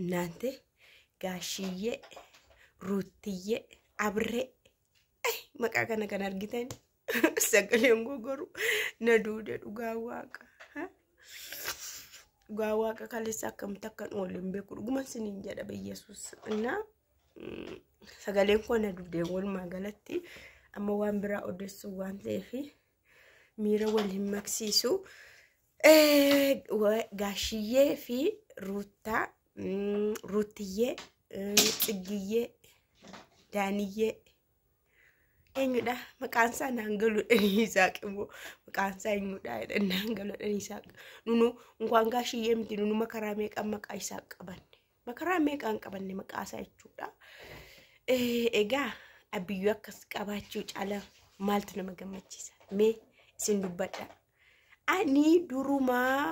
እናንተ ጋሽዬ ሩትዬ አብሬ maqaa kana kan argitan sagaleen gogoru na duude dhugaa waaqa kaleessa akkamitti akkan oolin beeku dhuguman siniin jedha beeyesus na sagaleen koo na duude walumaa galatti amma waan biraa odeessu waan ta'eef miira waliin maksiisu gaashiyee fi ruutiyee xiggiyee daaniyee enyuda maqaansa naangalu isaaqimo maqaansa enyuda naangalu isaaq nunu ngwan gaashiyee miti nunu makaraa meeqan maqaa isaaq qabanne makaraa meeqan qabanne maqaasa jechuudha egaa abiyyu akkas qabaachuu cala maaltu nama gammachiisa mee isin dubbadha ani durumaa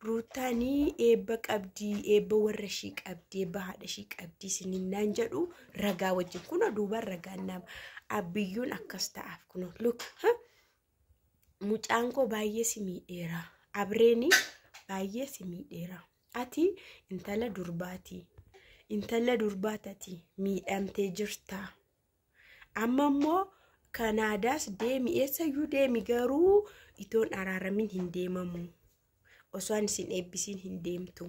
ruutani eebba qabdi eebba warra shii qabdi eebba haadha shii qabdi sininaan jedhu ragaa wajjin kuna duuba ragaa nama abiyyuun akkas ta'aaf kuno look mucaan koo baay'ee si miidheera abreeni baay'ee si miidheera ati intala durbaatati miidhamtee jirta amma immoo kanaadaas deemi eessayyuu deemi garuu itoon araaramin hin deemamu osoo ani sin eebbisiin hin deemtu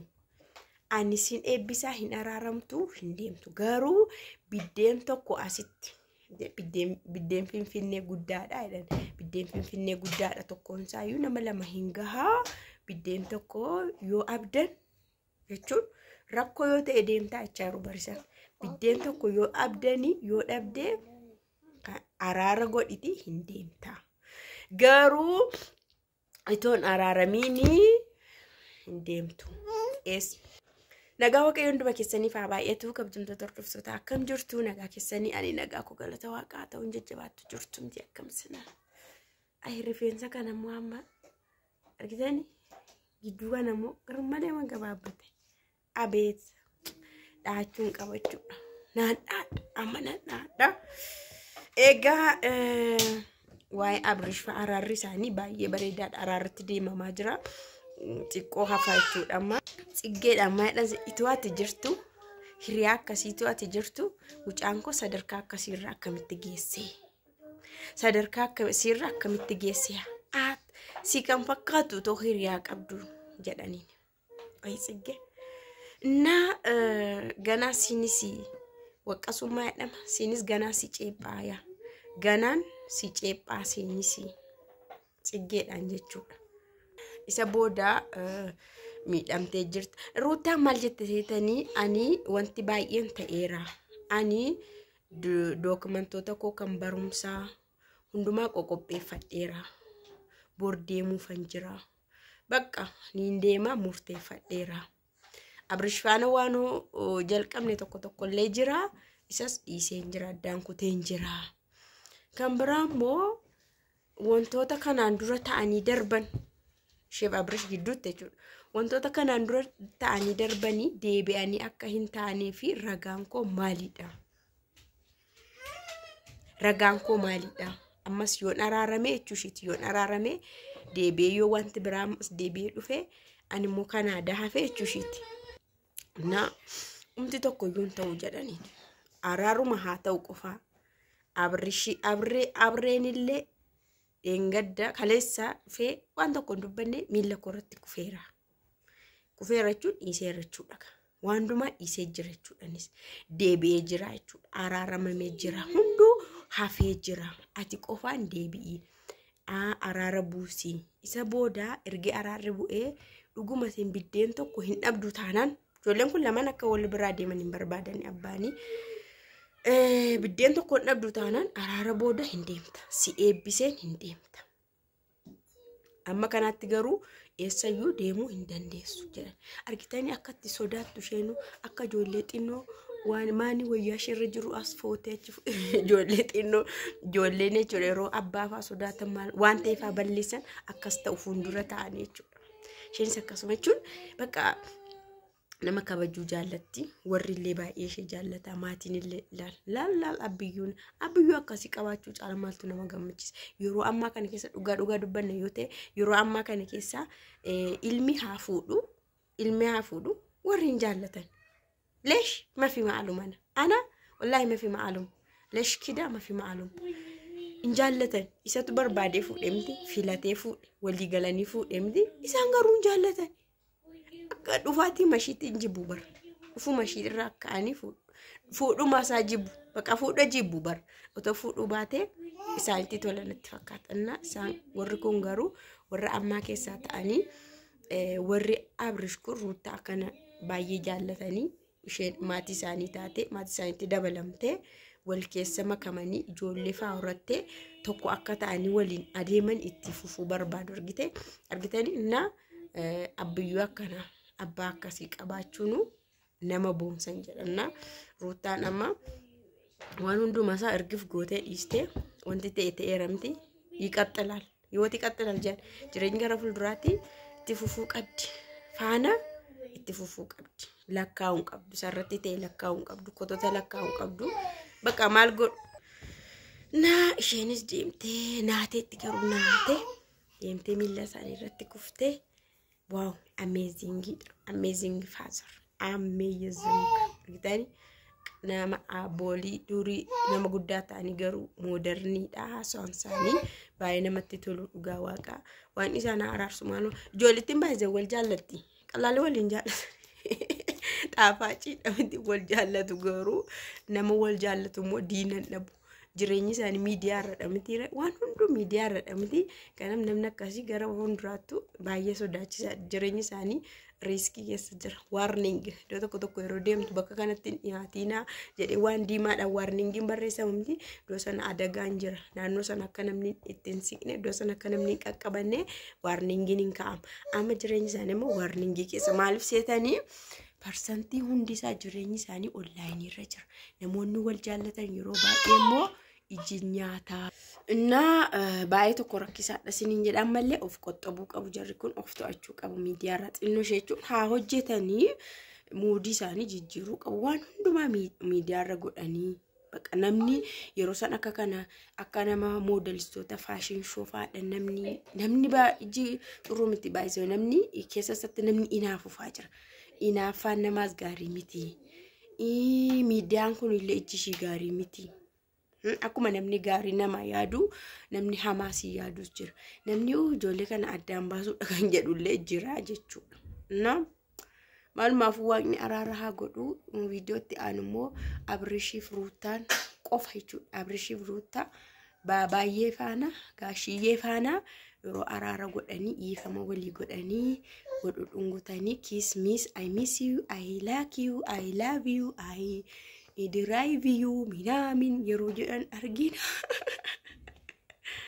ani sin eebbisaa hin araaramtu hin deemtu garuu biddeen tokko asitti biddeen finfinnee guddaadha jedhan biddeen finfinnee guddaadha tokkoon isaayyuu nama lama hin gahaa biddeen tokko yoo abdan jechuun rakkoo yoo ta'e deemtaa achaaru barisan biddeen tokko yoo abdanii yoo dhabdee araara godhiti hin deemtaa garuu itoon araaramini hin deemtu nagaa waaqayyoon duba keessanii faa baay'atu kabjumtoota hordoftoota akkam jirtu nagaa keessanii ani nagaa ko galata waaqaa ta'uun jajjabaattu jirtu miti akkamsina ay rifeensa kana immoo amma argitanii gidduu kana immoo garmalee waan gabaabbate abeet dhaachuun qabachuudha naadhaadha amma naadhaadha egaa waa'ee abrish fa araarri isaanii baay'ee bareedaadha araarratti deemamaa jira xiqqoo hafaa jechuudha amma xiggeedhaan itoo ati jirtu hiriyaa akkasiitu ati jirtu mucaan koo sadarkaa akkasiirra akkamitti geesse sadarkaa akkasiirra akkamitti geesse si kan fakkaatu too hiriyaa qabdu jedhaniin ay xigge na ganaa sinis waqqasummaa jedhama sinis ganaa si ceephaaya ganaan si ceephaa sinis xiggeedhaan jechuudha isa booda miidhamtee jirta ruutaan maal jette seetanii ani wanti baay'een ta'eera ani dookumentoota koo kan barumsaa hundumaa qoqopheeffadheera bordeemuufan jira bakka niin deema murteeffadheera abrish faana waan jalqabne tokkollee jira isas dhiiseen jira addaan kuteen jira kan biraa immoo wantoota kanaan dura ta'anii darban sheef abrish gidduutti jechuudha wantoota kanaan dura ta'anii darbanii deebi'anii akka hin taanee fi ragaan koo maalidha ammas yoon araarame jechuushiti yoon araarame deebi'ee yoo wanti biraa deebi'ee dhufe ani immoo Kanaadaa hafe jechuushiti na umti tokko yoon ta'u jedhanii araaruma haa ta'u qofaa abreenillee engadda kaleessa fe waan tokko dubbanne miilla koratti kufeera jechuun dhiiseera jechuudha waan duma dhiisee jira jechuudhanis deebi'ee jira jechuudha araaramamee jira hunduu hafee jira ati qofaan deebi'i araara buusii isa booda erge araarri bu'ee dhuguma seen biddeen tokko hin dhabdu taanaan ijoolleen kun lamaan akka wal biraa deeman hin barbaadani abbaanii biddeen tokko hin dhabdu taanaan araara booda hin deemta si eebbiseen hin deemta amma kanaatti garuu eessayyuu deemuu hin dandeessu jedhan argitanii akkatti sodaattu sheenu akka ijoollee xinnoo waan maani wayyaa shirra jiru as footee ijoollee xinnoo ijoolleen jechuudha yeroo abbaa faa sodaatan maal waan ta'eef balleessan akkas ta'u fuuldura ta'anii jechuudha sheenis akkasuma jechuun bakka nama kabajuu jaallatti warri illee baay'ee ishee jaallata maatiin illee laal abiyyuu akkasii qabaachuu caala maaltu nama gammachiisa yeroo ammaa kana keessa dhugaa dubbanna yoo ta'e yeroo ammaa kana keessa ilmi haa fuudhu warri hin jaallatan ليش ما في معلوم أنا والله ما في معلوم ليش كده ما في معلوم إن جالتن إذا تبر بعد فوق إمتى فيلاتي فوق واللي قالني فوق إمتى إذا أنقرون جالتن قد وفاتي ماشي تنجبو بر وفو ماشي راكاني فوق ما ساجبو بقى فوق جيبو بر وتفوق باتي إسان تولى نتفكات أنا إسان وركون قرو ور أما كيسات أني ور أبرشكو روتا كان باي جالتني isheen maatii isaanii taate maatii isaaniitti dabalamtee wal keessa makamanii ijoollee fa'aa horattee tokko akka ta'anii waliin adeeman itti fufuu barbaadu argitanii na abbiyyuu akkana abbaa akkasii qabaachuun nama boonsan jedhanna ruutaan amma waan hundumaa isaa ergif gootee dhiistee wanti ta'e eeramti yiqaxxalaal yoo tiqaxxalaal jireenya gara fuulduraatti itti fufuu qabdi faana itti fufuu qabdi lakkaa'uun qabdu sarratti ta'e lakkaa'uun qabdu kotota lakkaa'uun qabdu bakka maal godhu na isheenis deemtee naateetti garuu naatee deemtee miila isaanii irratti kuftee wow amazing father amazing gitani nama aboolii durii nama guddaa ta'anii garuu mooderniidha haasawaan isaanii baay'ee namatti tolu dhugaa waaqa waan isaan araarsu maaloo ijoollettiin baay'ee wal jaallatti qalaalee waliin jaallatu xaafaaci dhabdi wal jaallatu garuu nama wal jaallatu immoo diinan dhabu jireenyi isaanii miidiyaa irra dhamiti waan hundu miidiyaa irra dhamiti kanam namni akkasii gara fuulduraattu baay'ee sodaachisaa jireenyi isaanii riskii keessa jira warning iddoo tokko yeroo deemtu bakka kanatti dhiyaatina jedhee waan diimaadhaan warningiin barreeffamti iddoo sana adagaan jira naannoo sana akka namni ittiin siqne iddoo sana akka namni qaqqabanne warningiin hin kaa'ama amma jireenyi isaanii immoo warningii keessa maaliif seetanii parsantii hundi isaa jireenyi isaanii onlaayinii irra jira namoonni wal jaallatan yeroo baay'ee immoo iji nyaataa እና ባይ ተኮረኪሳዳ ሲኒን jedhan malee of qoxxabuu qabu jarri kun of to'achuu qabu miidiyaa irratti inno jechuun haa hojjetanii moodii isaanii jijjiiruu qabu waan hundumaa miidiyaa irra godhanii bakka namni yeroo san akka kana akka nama moodelistoota faashin shoo faadha namni baay'ee xuruu miti baay'ee namni keessatti namni inaafufaa jira inaafaan namaas gaarii miti miidiyaan kun illee ijji gaarii miti akkuma namni gaarii nama yaadu namni hamaasi yaadus jira namni ijoollee kana addaan baasuudha kan jedhullee jira jechuudha na maalmaaf waaqni araara haa godhu viidiyootti aanimmoo abrishii fruutaan qofa jechuudha abrishii fruutaa baay'ee faana gaashiyyee faana yeroo araara godhanii dhiifama walii godhanii godhu dhungutanii kiss miss I miss you I like you I love you I drive you minamin yeroo jedhan argina